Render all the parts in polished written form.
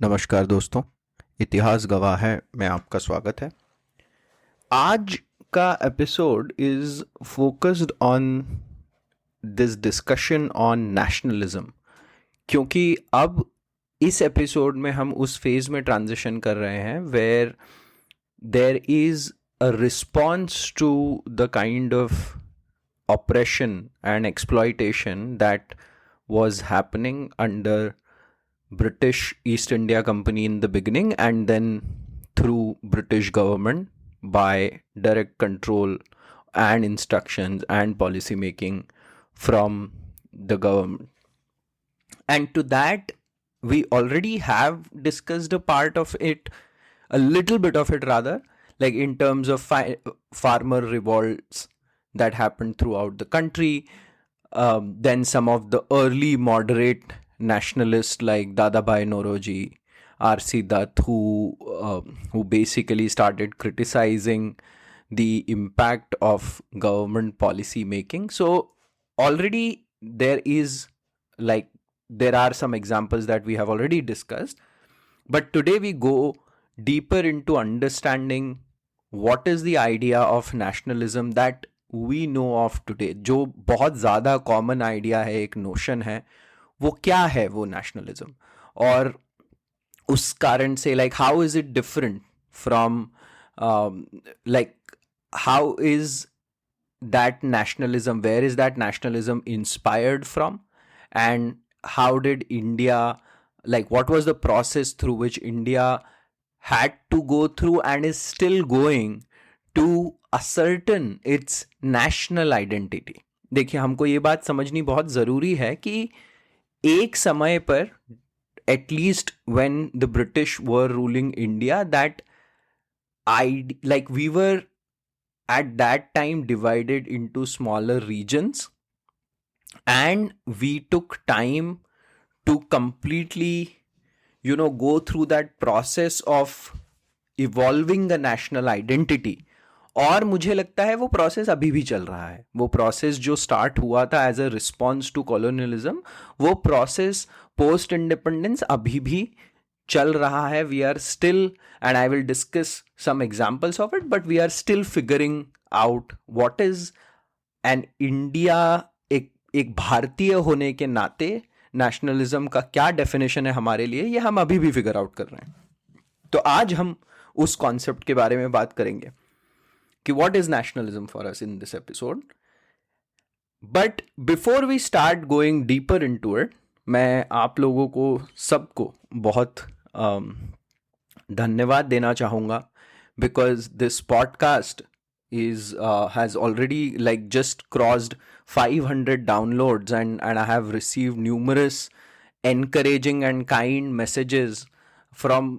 नमस्कार दोस्तों, इतिहास गवाह है में आपका स्वागत है। आज का episode is focused on this discussion on nationalism, क्योंकि अब इस एपिसोड में हम उस फेज में ट्रांजिशन कर रहे हैं where there is a response to the kind of oppression and exploitation that was happening under British East India Company in the beginning, and then through British government by direct control and instructions and policy making from the government. And to that, we already have discussed a part of it, a little bit of it rather, like in terms of farmer revolts that happened throughout the country. Then some of the early moderate nationalists like Dadabhai Naoroji, R.C. Dutt, who basically started criticizing the impact of government policy making. So already there are some examples that we have already discussed, but today we go deeper into understanding what is the idea of nationalism that we know of today. जो बहुत ज़्यादा common idea है, एक notion है, वो क्या है वो नेशनलिज्म, और उस कारण से like how is it different from like how is that nationalism, where is that nationalism inspired from, and how did India, like what was the process through which India had to go through and is still going to ascertain its national identity. देखिए, हमको ये बात समझनी बहुत ज़रूरी है कि एक समय पर at least when the British were ruling India, that we were at that time divided into smaller regions, and we took time to completely go through that process of evolving the national identity. और मुझे लगता है वो process अभी भी चल रहा है. वो प्रोसेस जो स्टार्ट हुआ था as a response to colonialism, वो प्रोसेस पोस्ट इंडिपेंडेंस अभी भी चल रहा है. We are still, and I will discuss some examples of it, but we are still figuring out what is an India. एक भारतीय होने के नाते नेशनलिज्म का क्या डेफिनेशन है हमारे लिए, ये हम अभी भी फिगर आउट कर रहे हैं. तो आज हम उस कॉन्सेप्ट के बारे में बात करेंगे कि what is nationalism for us in this episode. But before we start going deeper into it, मैं आप लोगों को सबको बहुत धन्यवाद देना चाहूँगा, because this podcast is has already like just crossed 500 downloads, and I have received numerous encouraging and kind messages from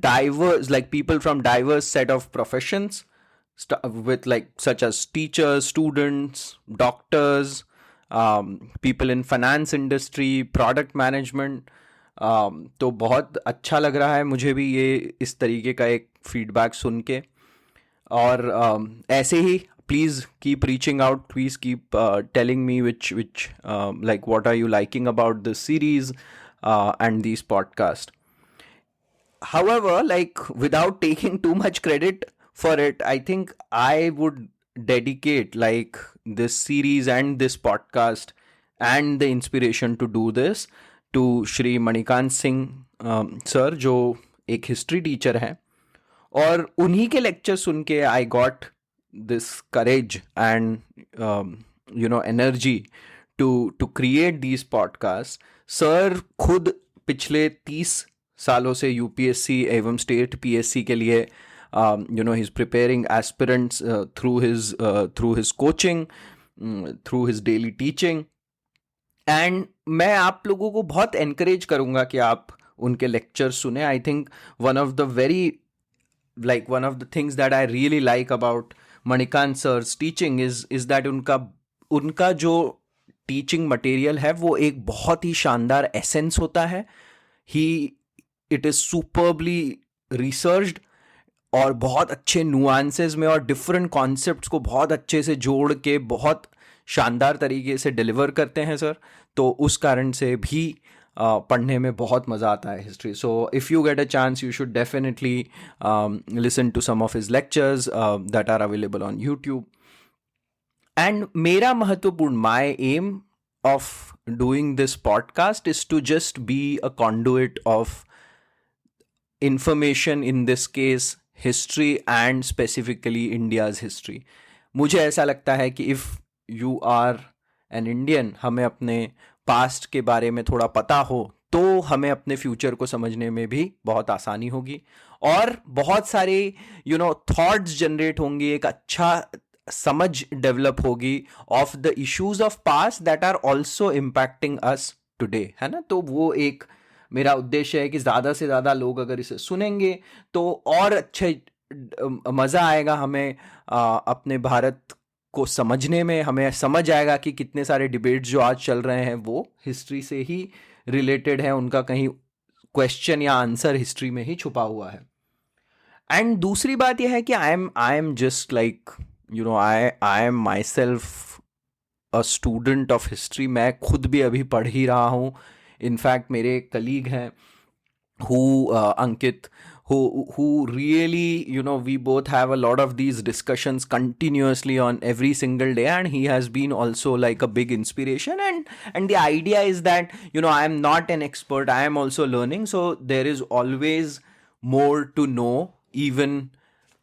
diverse, like people from diverse set of professions, with like such as teachers, students, doctors, people in finance industry, product management. तो बहुत अच्छा लग रहा है मुझे भी ये इस तरीके का एक फीडबैक सुन के. और ऐसे ही please keep reaching out, please keep telling me which like what are you liking about this series and these podcasts. However, like without taking too much credit for it, I think I would dedicate like this series and this podcast and the inspiration to do this to Shri Manikant Singh sir, जो एक history teacher हैं. और उन्हीं के lecture सुन के I got this courage and energy to create these podcast. Sir खुद पिछले 30 सालों से यूपीएससी एवं स्टेट पीएससी के लिए he is preparing aspirants through his coaching, through his daily teaching. And मैं आप लोगों को बहुत एनकरेज करूँगा कि आप उनके लेक्चर सुने. I think one of the things that I really like about Manikant sir's teaching is that उनका जो टीचिंग मटेरियल है वो एक बहुत ही शानदार एसेंस होता है. इट इज़ सुपरबली रिसर्च्ड और बहुत अच्छे नुआंसेस में और डिफरेंट कॉन्सेप्ट्स को बहुत अच्छे से जोड़ के बहुत शानदार तरीके से डिलीवर करते हैं सर. तो उस कारण से भी पढ़ने में बहुत मज़ा आता है history. So if you get a chance you should definitely listen to some of his lectures that are available on YouTube. And मेरा महत्वपूर्ण, my aim of doing this podcast is to just be a conduit of information, in this case history and specifically India's history. मुझे ऐसा लगता है कि if you are an Indian, हमें अपने past के बारे में थोड़ा पता हो तो हमें अपने फ्यूचर को समझने में भी बहुत आसानी होगी और बहुत सारे थॉट्स जनरेट होंगी, एक अच्छा समझ डेवलप होगी of the issues of past that are also impacting us today, है ना. तो वो एक मेरा उद्देश्य है कि ज़्यादा से ज़्यादा लोग अगर इसे सुनेंगे तो और अच्छे मज़ा आएगा हमें अपने भारत को समझने में. हमें समझ आएगा कि कितने सारे डिबेट्स जो आज चल रहे हैं वो हिस्ट्री से ही रिलेटेड है, उनका कहीं क्वेश्चन या आंसर हिस्ट्री में ही छुपा हुआ है. एंड दूसरी बात यह है कि I am just like I am myself a student of history. मैं खुद भी अभी पढ़ ही रहा हूँ. इनफैक्ट मेरे कलीग हैं Ankit, who really, we both have a lot of these discussions continuously on every single day, and he has been also like a big inspiration. And the idea is that, I am not an expert, I am also learning, so there is always more to know even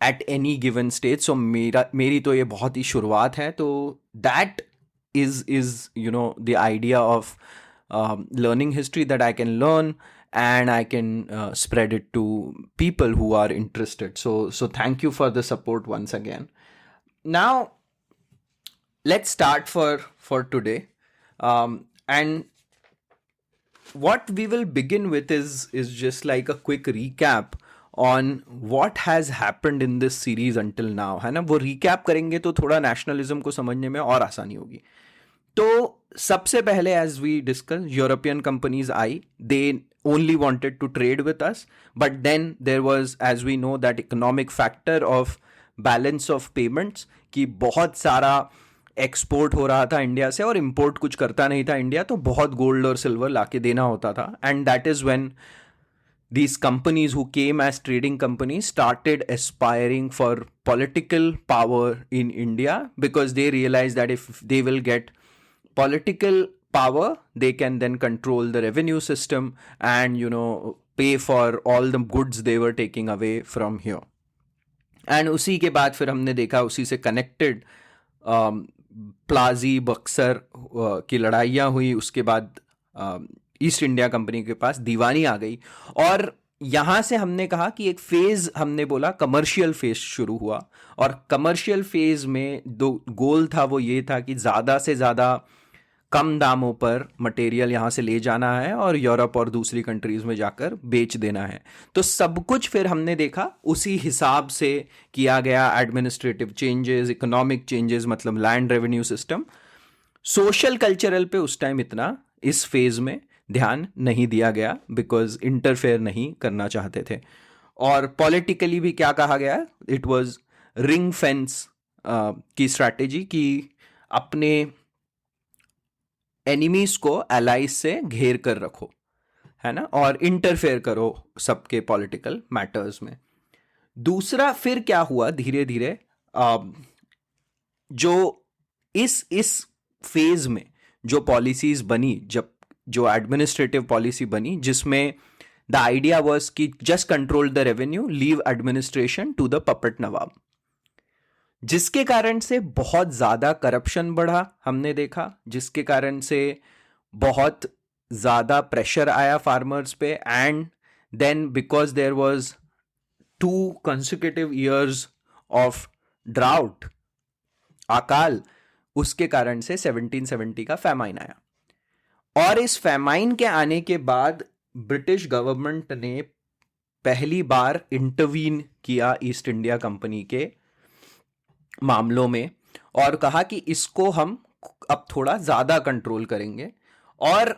at any given stage. So मेरी तो ये बहुत ही शुरुआत है. तो that is the idea of learning history, that I can learn and I can spread it to people who are interested. So thank you for the support once again. Now let's start for today, and what we will begin with is just like a quick recap on what has happened in this series until now, है ना. वो recap करेंगे तो थोड़ा nationalism को समझने में और आसानी होगी. तो सबसे पहले, as we discuss, European companies आई. They only wanted to trade with us, but then there was, as we know, that economic factor of balance of payments, कि बहुत सारा एक्सपोर्ट हो रहा था इंडिया से और इम्पोर्ट कुछ करता नहीं था इंडिया, तो बहुत गोल्ड और सिल्वर लाके देना होता था. And that is when these companies who came as trading companies started aspiring for political power in India, because they realized that if they will get political power, they can then control the revenue system and, pay for all the goods they were taking away from here. And उसी के बाद फिर हमने देखा, उसी से connected प्लाजी Buxar की लड़ाइयाँ हुई. उसके बाद ईस्ट इंडिया कंपनी के पास दीवानी आ गई, और यहाँ से हमने कहा कि एक फेज, हमने बोला कमर्शियल फेज शुरू हुआ. और कमर्शियल फेज में दो गोल था, वो ये था कि ज़्यादा से ज़्यादा कम दामों पर मटेरियल यहाँ से ले जाना है और यूरोप और दूसरी कंट्रीज़ में जाकर बेच देना है. तो सब कुछ फिर हमने देखा उसी हिसाब से किया गया. एडमिनिस्ट्रेटिव चेंजेस, इकोनॉमिक चेंजेस, मतलब land revenue system. Social cultural पे उस टाइम इतना इस फेज में ध्यान नहीं दिया गया, बिकॉज इंटरफेयर नहीं करना चाहते थे. और पॉलिटिकली भी क्या कहा गया, इट वाज रिंग फेंस की स्ट्रैटेजी, कि अपने एनिमीज को एलाइज से घेर कर रखो, है ना, और इंटरफेयर करो सबके पॉलिटिकल मैटर्स में. दूसरा फिर क्या हुआ, धीरे धीरे जो इस फेज में जो पॉलिसीज बनी, जब जो एडमिनिस्ट्रेटिव पॉलिसी बनी, जिसमें द आइडिया वाज कि just control the revenue, leave administration to the puppet nawab, जिसके कारण से बहुत ज़्यादा करप्शन बढ़ा, हमने देखा, जिसके कारण से बहुत ज़्यादा प्रेशर आया फार्मर्स पे. And then because there was 2 consecutive years of drought, अकाल, उसके कारण से 1770 का फैमाइन आया. और इस फैमाइन के आने के बाद ब्रिटिश गवर्नमेंट ने पहली बार इंटरवीन किया ईस्ट इंडिया कंपनी के मामलों में, और कहा कि इसको हम अब थोड़ा ज़्यादा कंट्रोल करेंगे. और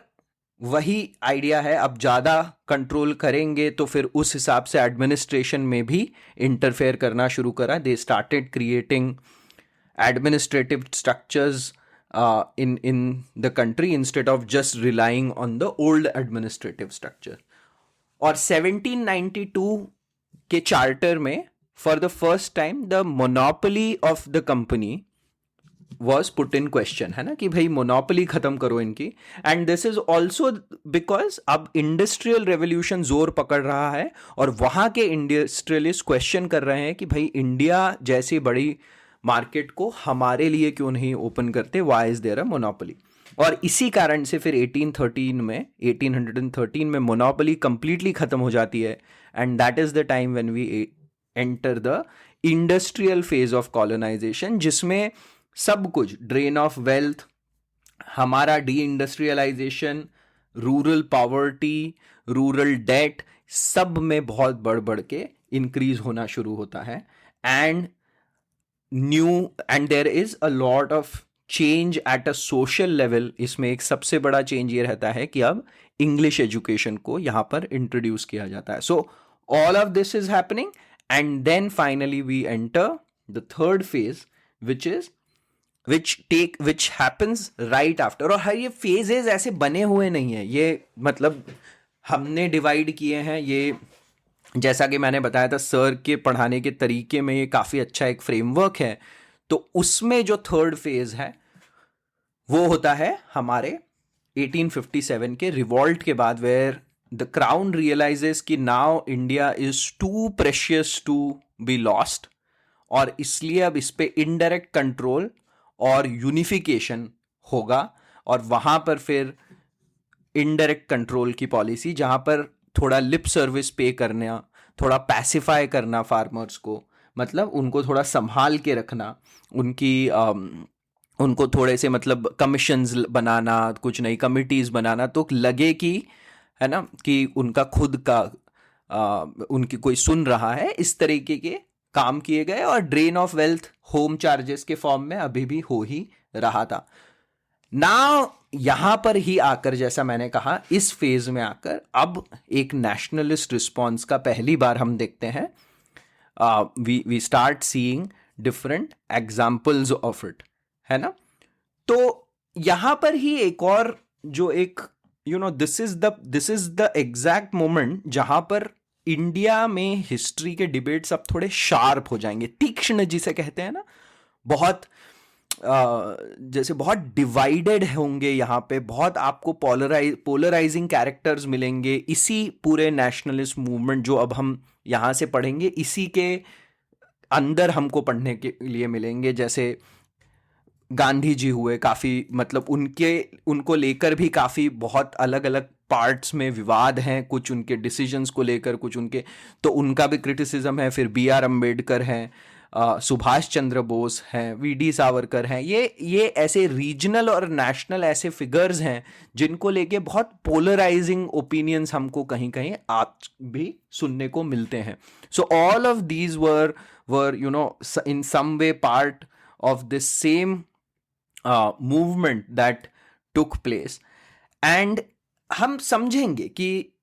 वही आइडिया है, अब ज़्यादा कंट्रोल करेंगे तो फिर उस हिसाब से एडमिनिस्ट्रेशन में भी इंटरफेयर करना शुरू करा. They started creating administrative structures in the country instead of just relying on the old administrative structure. और 1792 के चार्टर में for the first time the monopoly of the company was put in question, है ना, कि भाई monopoly खत्म करो इनकी. And this is also because अब इंडस्ट्रियल रेवोल्यूशन जोर पकड़ रहा है और वहां के इंडस्ट्रियलिस्ट क्वेश्चन कर रहे हैं कि भाई इंडिया जैसी बड़ी मार्केट को हमारे लिए क्यों नहीं ओपन करते, why is there a monopoly. और इसी कारण से फिर 1813 में मोनोपोली कंप्लीटली खत्म हो जाती है. And that is the time when we enter the industrial phase of colonization, जिसमें सब कुछ, ड्रेन ऑफ वेल्थ, हमारा deindustrialization, rural poverty, rural debt, सब में बहुत बढ़ बढ़ के इंक्रीज होना शुरू होता है. And there is a lot of change at a social level. इसमें एक सबसे बड़ा चेंज ये रहता है कि अब इंग्लिश एजुकेशन को यहां पर इंट्रोड्यूस किया जाता है. So all of this is happening and then finally we enter the third phase which happens right after. और हर ये phases ऐसे बने हुए नहीं है, ये मतलब हमने डिवाइड किए हैं. ये जैसा कि मैंने बताया था, सर के पढ़ाने के तरीके में ये काफ़ी अच्छा एक फ्रेमवर्क है. तो उसमें जो थर्ड फेज है वो होता है हमारे 1857 के रिवॉल्ट के बाद, वेयर द क्राउन रियलाइजेस कि now India is too precious to be lost, और इसलिए अब इस पे इनडायरेक्ट कंट्रोल और यूनिफिकेशन होगा. और वहां पर फिर इनडायरेक्ट कंट्रोल की पॉलिसी, जहां पर थोड़ा लिप सर्विस पे करना, थोड़ा पैसिफाई करना फार्मर्स को, मतलब उनको थोड़ा संभाल के रखना, उनको थोड़े से मतलब कमीशंस बनाना, कुछ नई कमिटीज बनाना, तो लगे कि है ना कि उनका खुद का उनकी कोई सुन रहा है. इस तरीके के काम किए गए. और drain of wealth home charges के फॉर्म में अभी भी हो ही रहा था. नाउ यहां पर ही आकर, जैसा मैंने कहा, इस फेज में आकर अब एक नेशनलिस्ट रिस्पॉन्स का पहली बार हम देखते हैं. We start seeing different examples of it, है ना. तो यहां पर ही एक और जो एक this is the exact moment जहां पर इंडिया में हिस्ट्री के डिबेट्स अब थोड़े शार्प हो जाएंगे, तीक्ष्ण जिसे कहते हैं ना. बहुत जैसे बहुत डिवाइडेड होंगे यहाँ पे, बहुत आपको पोलराइजिंग कैरेक्टर्स मिलेंगे. इसी पूरे नेशनलिस्ट मूवमेंट जो अब हम यहाँ से पढ़ेंगे, इसी के अंदर हमको पढ़ने के लिए मिलेंगे. जैसे गांधी जी हुए, काफ़ी मतलब उनको लेकर भी काफ़ी बहुत अलग अलग पार्ट्स में विवाद हैं, कुछ उनके डिसीजंस को लेकर, कुछ उनके, तो उनका भी क्रिटिसिज्म है. फिर B.R. अम्बेडकर हैं, सुभाष चंद्र बोस हैं, V.D. सावरकर हैं. ये ऐसे रीजनल और नेशनल ऐसे फिगर्स हैं जिनको लेके बहुत पोलराइजिंग ओपिनियंस हमको कहीं कहीं आज भी सुनने को मिलते हैं. So all of these were in some way part of this same movement that took place. And हम समझेंगे कि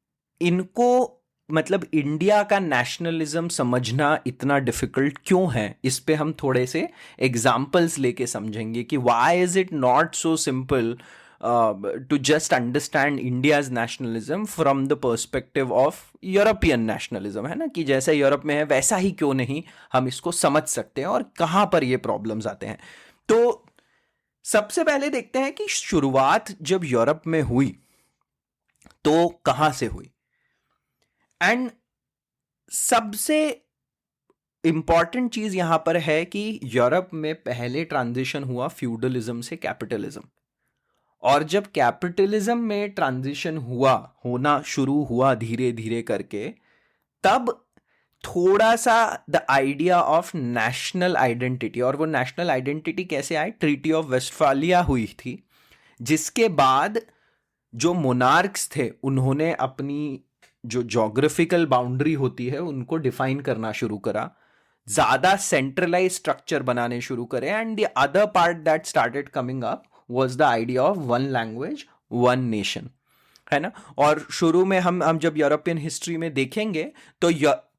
इनको मतलब इंडिया का नेशनलिज्म समझना इतना डिफिकल्ट क्यों है. इस पे हम थोड़े से एग्जाम्पल्स लेके समझेंगे कि why is it not so simple to just understand India's nationalism from the perspective of European nationalism, है ना, कि जैसा यूरोप में है वैसा ही क्यों नहीं हम इसको समझ सकते हैं और कहाँ पर ये प्रॉब्लम्स आते हैं. तो सबसे पहले देखते हैं कि शुरुआत जब यूरोप में हुई तो कहां से हुई. एंड सबसे इंपॉर्टेंट चीज यहां पर है कि यूरोप में पहले ट्रांजिशन हुआ फ्यूडलिज्म से कैपिटलिज्म. और जब कैपिटलिज्म में ट्रांजिशन होना शुरू हुआ धीरे धीरे करके, तब थोड़ा सा the idea of national identity, और वो नेशनल आइडेंटिटी कैसे आई, ट्रीटी ऑफ वेस्टफालिया हुई थी, जिसके बाद जो मोनार्क्स थे उन्होंने अपनी जो जोग्राफिकल बाउंड्री होती है उनको डिफाइन करना शुरू करा, ज्यादा सेंट्रलाइज स्ट्रक्चर बनाने शुरू करे. And the other part that started coming up was the idea of one language one nation, है ना. और शुरू में हम जब यूरोपियन हिस्ट्री में देखेंगे तो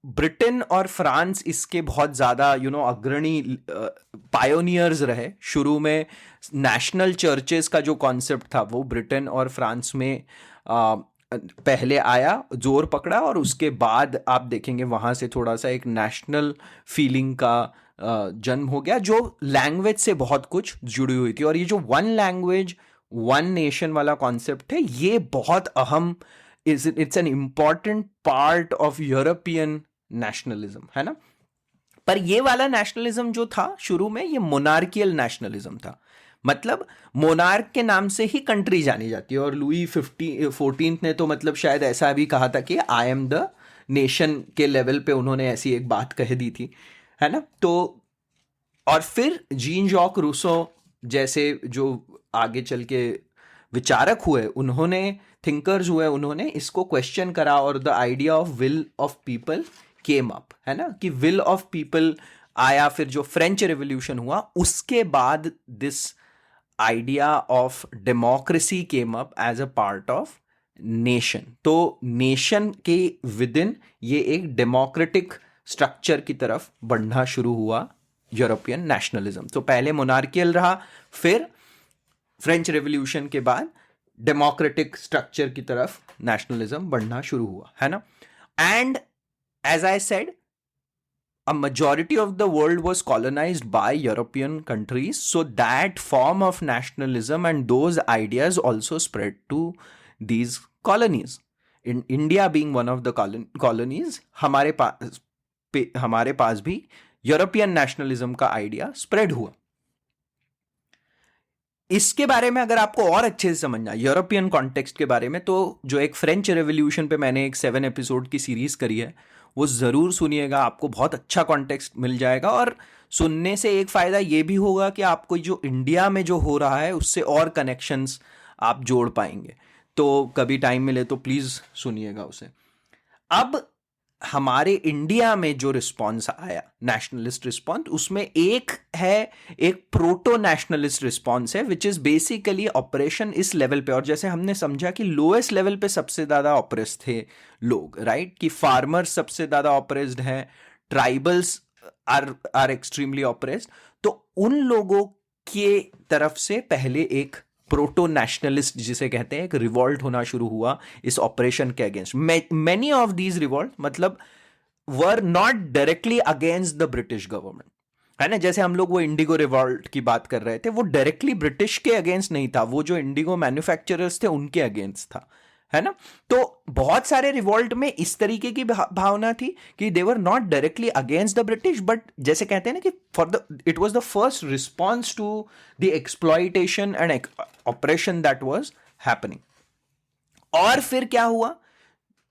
ब्रिटेन और फ्रांस इसके बहुत ज़्यादा अग्रणी पायोनियर्स रहे। शुरू में नेशनल चर्चेस का जो कॉन्सेप्ट था वो ब्रिटेन और फ्रांस में पहले आया, जोर पकड़ा, और उसके बाद आप देखेंगे वहाँ से थोड़ा सा एक नेशनल फीलिंग का जन्म हो गया, जो लैंग्वेज से बहुत कुछ जुड़ी हुई थी। और ये जो वन लैंग्वेज वन नेशन वाला कॉन्सेप्ट है, ये बहुत अहम, it's an important part of European nationalism, है ना। पर ये वाला नेशनलिज्म जो था शुरू में, ये मोनार्कियल नेशनलिज्म था। मतलब मोनार्क के नाम से ही कंट्री जानी जाती है। और लुई 14 ने तो मतलब शायद ऐसा भी कहा था कि आई एम द नेशन के लेवल पे उन्होंने ऐसी एक बात कह दी थी, है ना। तो और फिर जीन जॉक रूसो जैसे जो आगे चल के विचारक हुए, उन्होंने थिंकर्स हुए, उन्होंने इसको क्वेश्चन करा, और the idea of will of people came up, है ना, कि विल ऑफ पीपल आया। फिर जो फ्रेंच रेवोल्यूशन हुआ उसके बाद this idea of democracy came up as a part of nation. तो नेशन के विद इन ये एक डेमोक्रेटिक स्ट्रक्चर की तरफ बढ़ना शुरू हुआ यूरोपियन नेशनलिज्म। तो पहले मोनार्कियल रहा, फिर फ्रेंच रेवोल्यूशन के बाद डेमोक्रेटिक स्ट्रक्चर की तरफ नेशनलिज्म बढ़ना शुरू हुआ, है ना। And as I said, a majority of the world was colonized by European countries, so that form of nationalism and those ideas also spread to these colonies. In India being one of the colonies, हमारे पास भी European nationalism का idea spread हुआ। इसके बारे में अगर आपको और अच्छे से समझना यूरोपियन कॉन्टेक्स्ट के बारे में, तो जो एक फ्रेंच रेवोल्यूशन पे मैंने एक 7 एपिसोड की सीरीज करी है, वो ज़रूर सुनिएगा, आपको बहुत अच्छा कॉन्टेक्स्ट मिल जाएगा। और सुनने से एक फ़ायदा ये भी होगा कि आपको जो इंडिया में जो हो रहा है उससे और कनेक्शंस आप जोड़ पाएंगे। तो कभी टाइम मिले तो प्लीज़ सुनिएगा उसे। अब हमारे इंडिया में जो रिस्पॉन्स आया, नेशनलिस्ट रिस्पॉन्स, उसमें एक प्रोटो नेशनलिस्ट रिस्पॉन्स है, विच इज बेसिकली ऑपरेशन इस लेवल पे। और जैसे हमने समझा कि लोएस्ट लेवल पे सबसे ज्यादा ऑपरेस थे लोग, राइट, कि फार्मर्स सबसे ज्यादा ऑपरेस्ड हैं, ट्राइबल्स आर एक्सट्रीमली ऑपरेस्ड। तो उन लोगों के तरफ से पहले एक प्रोटो नेशनलिस्ट जिसे कहते हैं, एक रिवॉल्ट होना शुरू हुआ इस ऑपरेशन के against. Many of these revolt मतलब were not directly against the British government, है ना। जैसे हम लोग वो इंडिगो रिवॉल्ट की बात कर रहे थे, वो डायरेक्टली ब्रिटिश के अगेंस्ट नहीं था, वो जो इंडिगो मैन्युफैक्चरर्स थे उनके अगेंस्ट था, है ना। तो बहुत सारे रिवॉल्ट में इस तरीके की भावना थी कि they were not directly against the British, but जैसे कहते हैं ना कि it was the first response to the exploitation and oppression that was happening. और फिर क्या हुआ,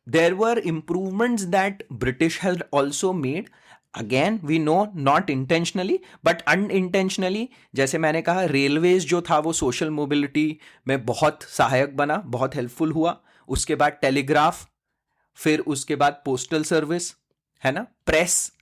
there were improvements that British had also made, again we know not intentionally but unintentionally. जैसे मैंने कहा, रेलवेज जो था वो सोशल मोबिलिटी में बहुत सहायक बना, बहुत हेल्पफुल हुआ। उसके बाद टेलीग्राफ, फिर उसके बाद पोस्टल सर्विस, है ना, प्रेस,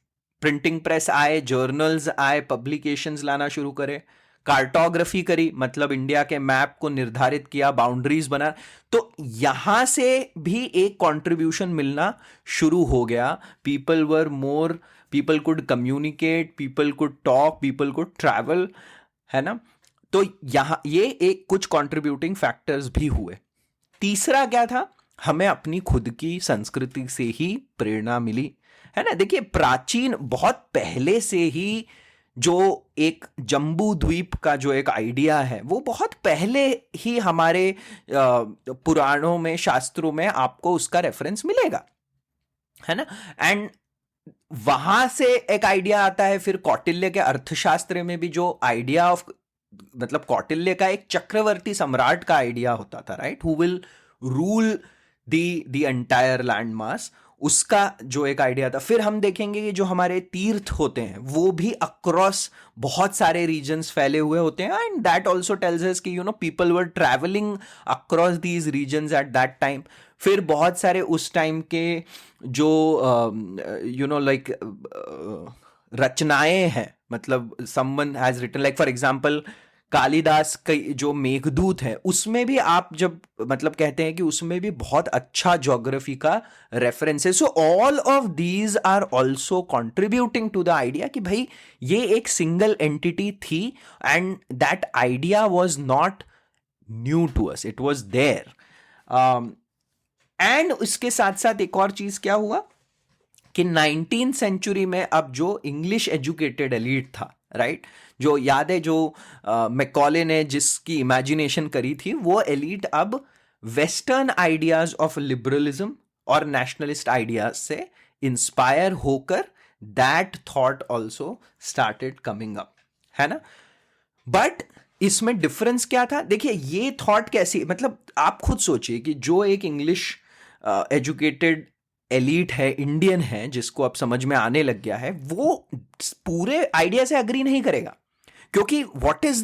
प्रिंटिंग प्रेस आए, जर्नल्स आए, पब्लिकेशंस लाना शुरू करे, कार्टोग्राफी करी, मतलब इंडिया के मैप को निर्धारित किया, बाउंड्रीज बना। तो यहां से भी एक कंट्रीब्यूशन मिलना शुरू हो गया। People could communicate, people could talk, people could travel, है ना। तो यहां ये एक कुछ कंट्रीब्यूटिंग फैक्टर्स भी हुए। तीसरा क्या था, हमें अपनी खुद की संस्कृति से ही प्रेरणा मिली, है ना। देखिए, प्राचीन बहुत पहले से ही जो एक जम्बू द्वीप का जो एक आइडिया है, वो बहुत पहले ही हमारे पुराणों में, शास्त्रों में आपको उसका रेफरेंस मिलेगा, है ना। एंड वहां से एक आइडिया आता है। फिर कौटिल्य के अर्थशास्त्र में भी जो आइडिया ऑफ, मतलब कौटिल्य का एक चक्रवर्ती सम्राट का आइडिया होता था, right, who will rule the entire land mass, उसका जो एक आइडिया था। फिर हम देखेंगे कि जो हमारे तीर्थ होते हैं वो भी अक्रॉस बहुत सारे रीजन्स फैले हुए होते हैं, and that also tells us कि people were travelling across these regions at that time. फिर बहुत सारे उस टाइम के जो रचनाएं हैं, मतलब someone has written, like for example Kalidas के जो मेघदूत है उसमें भी आप जब मतलब कहते हैं कि उसमें भी बहुत अच्छा ज्योग्राफी का रेफरेंस है. So all of these are also contributing to the idea कि भाई ये एक सिंगल एंटिटी थी and that idea was not new to us, it was there. And इसके साथ साथ एक और चीज क्या हुआ कि 19th सेंचुरी में अब जो इंग्लिश एजुकेटेड एलीट था, राइट, जो याद है जो मैकॉले ने जिसकी इमेजिनेशन करी थी, वो एलीट अब वेस्टर्न आइडियाज ऑफ लिबरलिज्म और नेशनलिस्ट आइडियाज से इंस्पायर होकर that thought also started coming up, है ना. बट इसमें डिफरेंस क्या था? देखिए ये थॉट कैसी, मतलब आप खुद सोचिए कि जो एक इंग्लिश एजुकेटेड एलीट है, इंडियन है, जिसको अब समझ में आने लग गया है, वो पूरे आइडिया से अग्री नहीं करेगा. क्योंकि व्हाट इज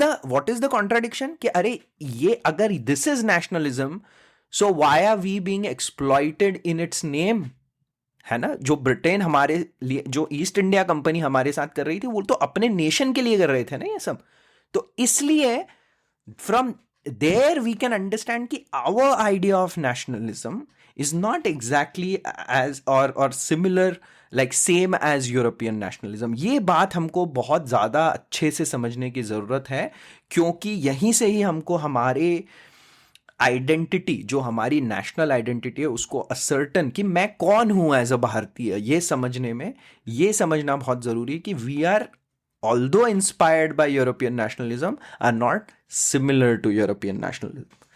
द कॉन्ट्राडिक्शन कि अरे ये अगर this is nationalism, so why are we being exploited in its name, है ना. जो ब्रिटेन हमारे लिए, जो ईस्ट इंडिया कंपनी हमारे साथ कर रही थी, वो तो अपने नेशन के लिए कर रहे थे ना ये सब. तो इसलिए from there we can understand कि our idea of nationalism is not exactly as or similar like same as European nationalism. ये बात हमको बहुत ज़्यादा अच्छे से समझने की ज़रूरत है, क्योंकि यहीं से ही हमको हमारे आइडेंटिटी, जो हमारी नेशनल आइडेंटिटी है, उसको असर्टन कि मैं कौन हूँ एज अ भारतीय, ये समझने में, ये समझना बहुत ज़रूरी है कि we are although inspired by European nationalism are not similar to European nationalism,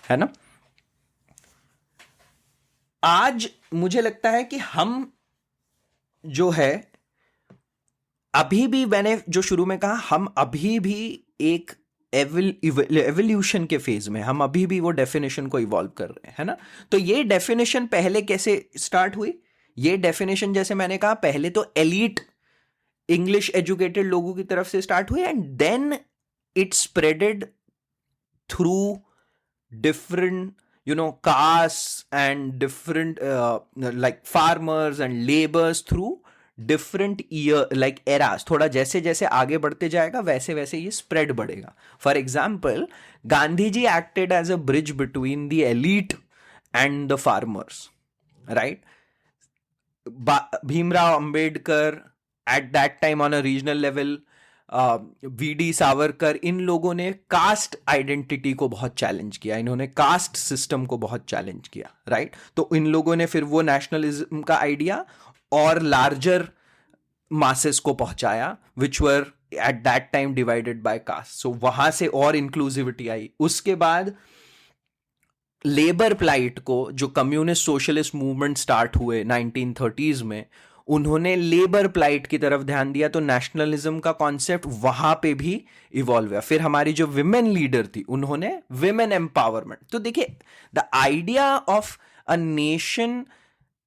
है ना. आज मुझे लगता है कि हम जो है अभी भी, मैंने जो शुरू में कहा, हम अभी भी एक एवोल्यूशन के फेज में, हम अभी भी वो डेफिनेशन को इवॉल्व कर रहे हैं, है ना. तो ये डेफिनेशन पहले कैसे स्टार्ट हुई? ये डेफिनेशन जैसे मैंने कहा पहले तो एलीट इंग्लिश एजुकेटेड लोगों की तरफ से स्टार्ट हुई and then it spreaded through different castes and different like farmers and laborers through different year like eras. थोड़ा जैसे जैसे आगे बढ़ते जाएगा वैसे वैसे ये स्प्रेड बढ़ेगा. For example, Gandhi ji acted as a bridge between the elite and the farmers, right. Bhimrao Ambedkar at that time on a regional level, V D. Savarkar, इन लोगों ने कास्ट आइडेंटिटी को बहुत चैलेंज किया, इन्होंने कास्ट सिस्टम को बहुत चैलेंज किया, राइट. तो इन लोगों ने फिर वो नेशनलिज्म का आइडिया और लार्जर मासेस को पहुंचाया, which were at that time divided by caste. So वहां से और इंक्लूसिविटी आई. उसके बाद लेबर प्लाइट को, जो कम्युनिस्ट सोशलिस्ट मूवमेंट स्टार्ट हुए 1930s में, उन्होंने लेबर प्लाइट की तरफ ध्यान दिया, तो नेशनलिज्म का कॉन्सेप्ट वहां पे भी इवॉल्व हुआ. फिर हमारी जो विमेन लीडर थी, उन्होंने विमेन एम्पावरमेंट. तो देखिए the idea of a nation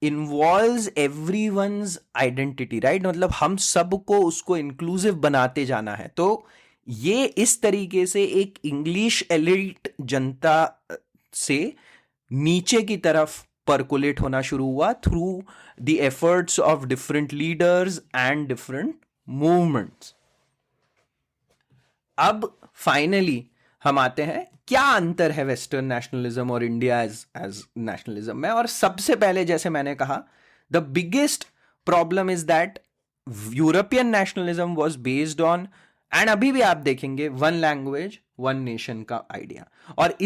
involves everyone's identity, right. मतलब हम सबको उसको इंक्लूसिव बनाते जाना है. तो ये इस तरीके से एक इंग्लिश एलिट जनता से नीचे की तरफ परकुलेट होना शुरू हुआ through the efforts of different leaders and different movements. अब फाइनली हम आते हैं क्या अंतर है वेस्टर्न नेशनलिज्म और इंडिया एज नेशनलिज्म में. और सबसे पहले, जैसे मैंने कहा, the biggest problem is that European nationalism was based on, and अभी भी आप देखेंगे, वन लैंग्वेज वन नेशन का आइडिया. और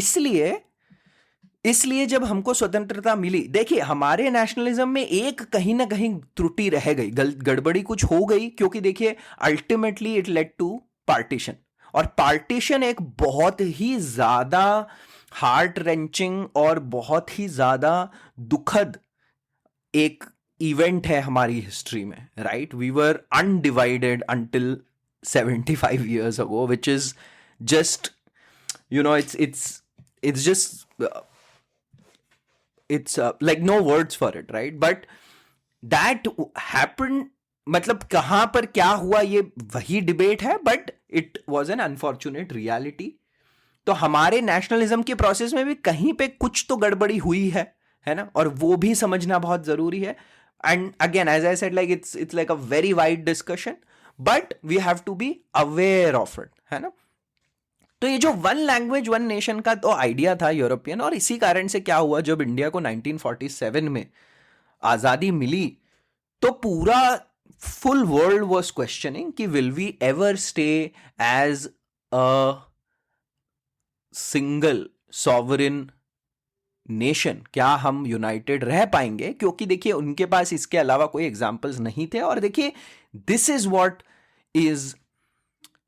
इसलिए जब हमको स्वतंत्रता मिली, देखिए हमारे नेशनलिज्म में एक कहीं ना कहीं त्रुटि रह गई, गड़बड़ी कुछ हो गई, क्योंकि देखिए ultimately it led to partition. और पार्टीशन एक बहुत ही ज्यादा हार्ट रेंचिंग और बहुत ही ज्यादा दुखद एक इवेंट है हमारी हिस्ट्री में, right. We were undivided until 75 years ago, which is just, it's just it's like no words for it, right. But that happened, मतलब कहां पर क्या हुआ ये वही डिबेट है, but it was an unfortunate reality. तो हमारे नेशनलिज्म के प्रोसेस में भी कहीं पे कुछ तो गड़बड़ी हुई है ना, और वो भी समझना बहुत जरूरी है. And again as I said, like it's like a very wide discussion, but we have to be aware of it, है ना. तो ये जो वन लैंग्वेज वन नेशन का तो आइडिया था यूरोपियन, और इसी कारण से क्या हुआ, जब इंडिया को 1947 में आजादी मिली तो पूरा फुल वर्ल्ड वाज क्वेश्चनिंग कि will we ever stay as a single sovereign nation, क्या हम यूनाइटेड रह पाएंगे, क्योंकि देखिए उनके पास इसके अलावा कोई एग्जाम्पल्स नहीं थे। और देखिए this is what is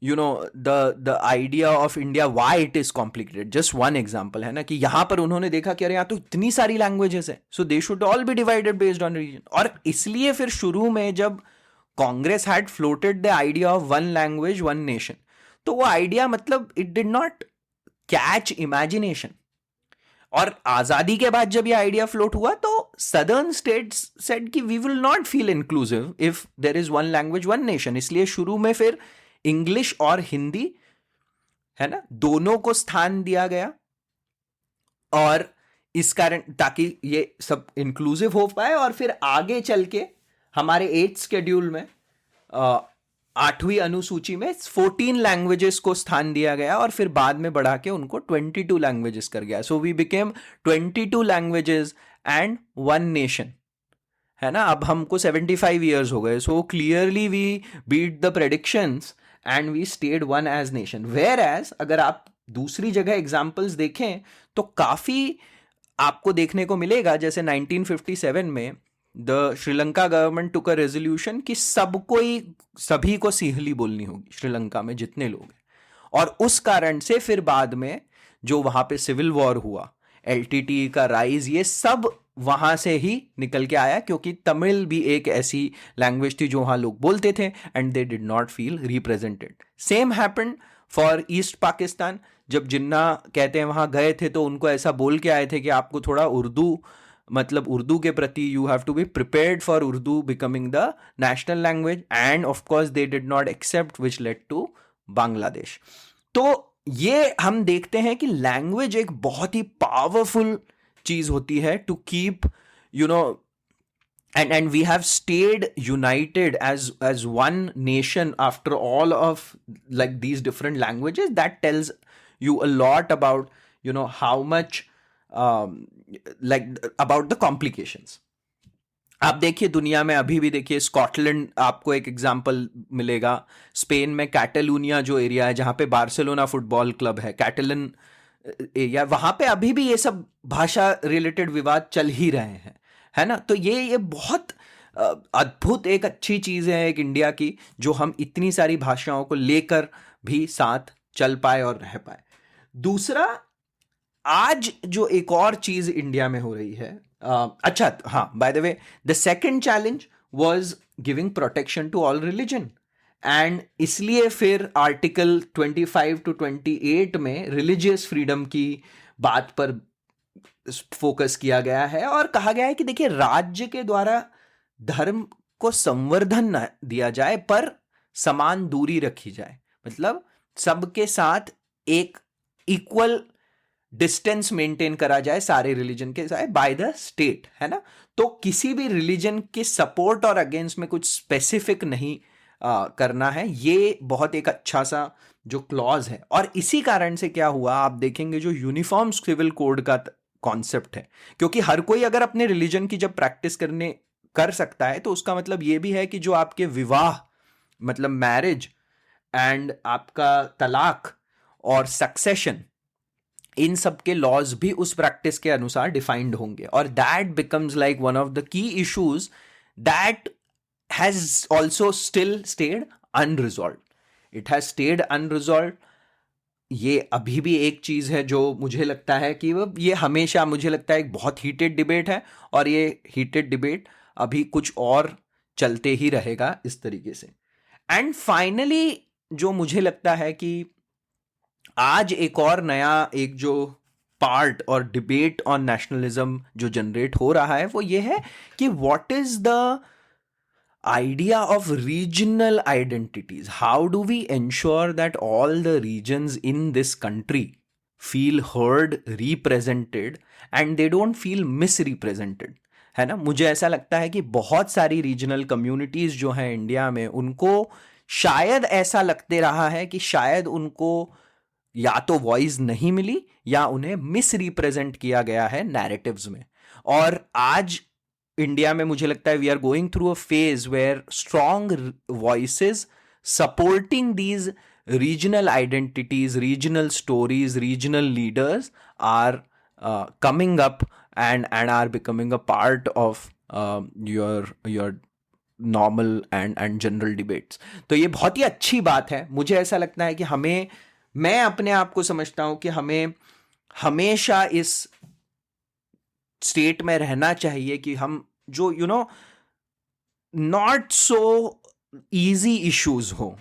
the idea of India, why it is complicated. Just one example है ना, कि यहां पर उन्होंने देखा कि अरे यहाँ तो इतनी सारी लैंग्वेजेस है, so they should all be divided based on region. और इसलिए फिर शुरू में जब Congress had floated the idea of one language one nation, तो वो आइडिया मतलब it did not catch imagination. और आजादी के बाद जब ये आइडिया फ्लोट हुआ तो सदर्न स्टेट्स सेड कि we will not feel inclusive if there is one language one nation. इसलिए शुरू में फिर इंग्लिश और हिंदी है ना, दोनों को स्थान दिया गया, और इस कारण ताकि ये सब इंक्लूसिव हो पाए। और फिर आगे चल के हमारे 8th शेड्यूल में 8वीं अनुसूची में 14 लैंग्वेजेस को स्थान दिया गया, और फिर बाद में बढ़ा के उनको 22 लैंग्वेजेस कर गया। So we became 22 languages and one nation, है ना। अब हमको 75 ईयर्स हो गए, so clearly we beat the predictions and we stayed one as nation. Whereas अगर आप दूसरी जगह एग्जाम्पल्स देखें तो काफी आपको देखने को मिलेगा, जैसे 1957 में the Sri Lanka government took a resolution कि सभी को सिंहली बोलनी होगी श्रीलंका में जितने लोग हैं। और उस कारण से फिर बाद में जो वहां पे सिविल वॉर हुआ, एलटीटी का राइज, ये सब वहां से ही निकल के आया, क्योंकि तमिल भी एक ऐसी लैंग्वेज थी जो वहां लोग बोलते थे and they did not feel represented. Same happened for east Pakistan. जब जिन्ना कहते हैं वहां गए थे तो उनको ऐसा बोल के आए थे कि आपको थोड़ा उर्दू के प्रति you have to be prepared for Urdu becoming the national language, and of course they did not accept, which led to Bangladesh. तो ये हम देखते हैं कि लैंग्वेज एक बहुत ही पावरफुल चीज होती है to keep and we have stayed united as one nation after all of like these different languages. That tells you a lot about how much like about the complications. आप देखिए दुनिया में अभी भी देखिए, स्कॉटलैंड आपको एक एग्जांपल मिलेगा, स्पेन में कैटलूनिया जो एरिया है जहां पे बार्सिलोना फुटबॉल क्लब है, कैटलन एरिया, वहां पे अभी भी ये सब भाषा रिलेटेड विवाद चल ही रहे हैं, है ना। तो ये बहुत अद्भुत एक अच्छी चीज है एक इंडिया की, जो हम इतनी सारी भाषाओं को लेकर भी साथ चल पाए और रह पाए। दूसरा, आज जो एक और चीज इंडिया में हो रही है, अच्छा हाँ, by the way the second challenge was giving protection to all religion, and इसलिए फिर आर्टिकल 25 to 28 में रिलीजियस फ्रीडम की बात पर फोकस किया गया है, और कहा गया है कि देखिए राज्य के द्वारा धर्म को संवर्धन न दिया जाए पर समान दूरी रखी जाए, मतलब सबके साथ एक इक्वल डिस्टेंस मेंटेन करा जाए सारे रिलीजन के साथ बाय द स्टेट, है ना। तो किसी भी रिलीजन के सपोर्ट और अगेंस्ट में कुछ स्पेसिफिक नहीं करना है, ये बहुत एक अच्छा सा जो क्लॉज है। और इसी कारण से क्या हुआ, आप देखेंगे जो यूनिफॉर्म सिविल कोड का कॉन्सेप्ट है, क्योंकि हर कोई अगर अपने रिलीजन की जब प्रैक्टिस कर सकता है तो उसका मतलब ये भी है कि जो आपके विवाह मतलब मैरिज एंड आपका तलाक और सक्सेशन, इन सब के लॉज भी उस प्रैक्टिस के अनुसार डिफाइंड होंगे, और that becomes like one of the key issues that has also still stayed unresolved. It has stayed unresolved. ये अभी भी एक चीज है जो मुझे लगता है कि ये हमेशा मुझे लगता है एक बहुत हीटेड डिबेट है, और ये हीटेड डिबेट अभी कुछ और चलते ही रहेगा इस तरीके से। एंड फाइनली जो मुझे लगता है कि आज एक और नया एक जो पार्ट और डिबेट ऑन नेशनलिज्म जो जनरेट हो रहा है वो ये है कि what is the idea of regional identities. How do we ensure that all the regions in this country feel heard, represented, and they don't feel misrepresented, है ना। मुझे ऐसा लगता है कि बहुत सारी रीजनल कम्युनिटीज जो हैं इंडिया में, उनको शायद ऐसा लगते रहा है कि शायद उनको या तो वॉइस नहीं मिली या उन्हें मिस रिप्रेजेंट किया गया है नैरेटिव्स में। और आज इंडिया में मुझे लगता है we are going through a phase where strong voices supporting these regional identities, regional stories, regional leaders are coming up and are becoming a part of your normal and general debates. तो ये बहुत ही अच्छी बात है। मुझे ऐसा लगता है कि हमें, मैं अपने आप को समझता हूं कि हमें हमेशा इस स्टेट में रहना चाहिए कि हम जो नॉट सो इजी इश्यूज हो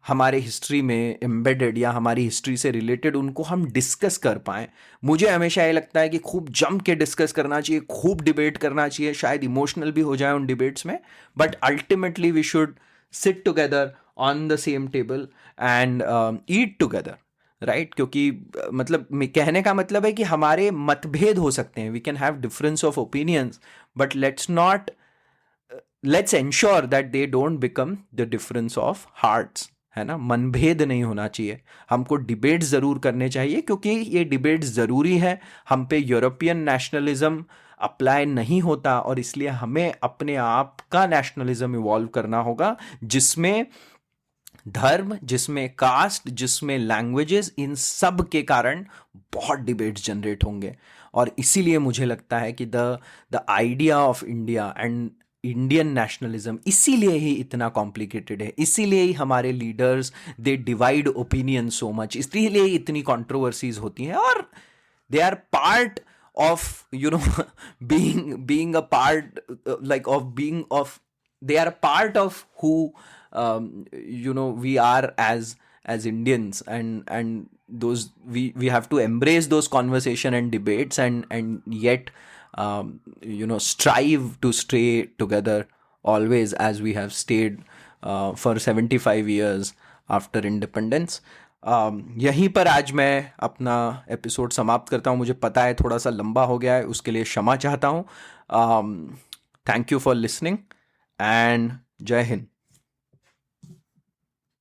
हमारे हिस्ट्री में एम्बेडेड या हमारी हिस्ट्री से रिलेटेड, उनको हम डिस्कस कर पाएं। मुझे हमेशा ये लगता है कि खूब जम के डिस्कस करना चाहिए, खूब डिबेट करना चाहिए, शायद इमोशनल भी हो जाए उन डिबेट्स में, but ultimately we should sit together on the same table and eat together, right? क्योंकि मतलब कहने का मतलब है कि हमारे मतभेद हो सकते हैं, we can have difference of opinions, but let's ensure that they don't become the difference of hearts, है ना? मनभेद नहीं होना चाहिए। हमको डिबेट ज़रूर करने चाहिए क्योंकि ये डिबेट ज़रूरी है। हम पे यूरोपियन नेशनलिज्म अप्लाई नहीं होता और इसलिए हमें अपने आप का नेशनलिज्म इवॉल्व करना होगा, जिसमें धर्म, जिसमें कास्ट, जिसमें लैंग्वेजेस, इन सब के कारण बहुत डिबेट्स जनरेट होंगे। और इसीलिए मुझे लगता है कि the idea of India and Indian nationalism इसीलिए ही इतना कॉम्प्लिकेटेड है, इसीलिए ही हमारे leaders they divide opinion so much, इसलिए इतनी कंट्रोवर्सीज होती हैं। और they are part of being a part, like of being of they are a part of who we are as Indians, and those we have to embrace those conversation and debates, and yet strive to stay together always as we have stayed for 75 years after independence. यहीं पर आज मैं अपना episode समाप्त करता हूँ। मुझे पता है थोड़ा सा लंबा हो गया है, उसके लिए क्षमा चाहता हूँ। Thank you for listening and जय हिंद।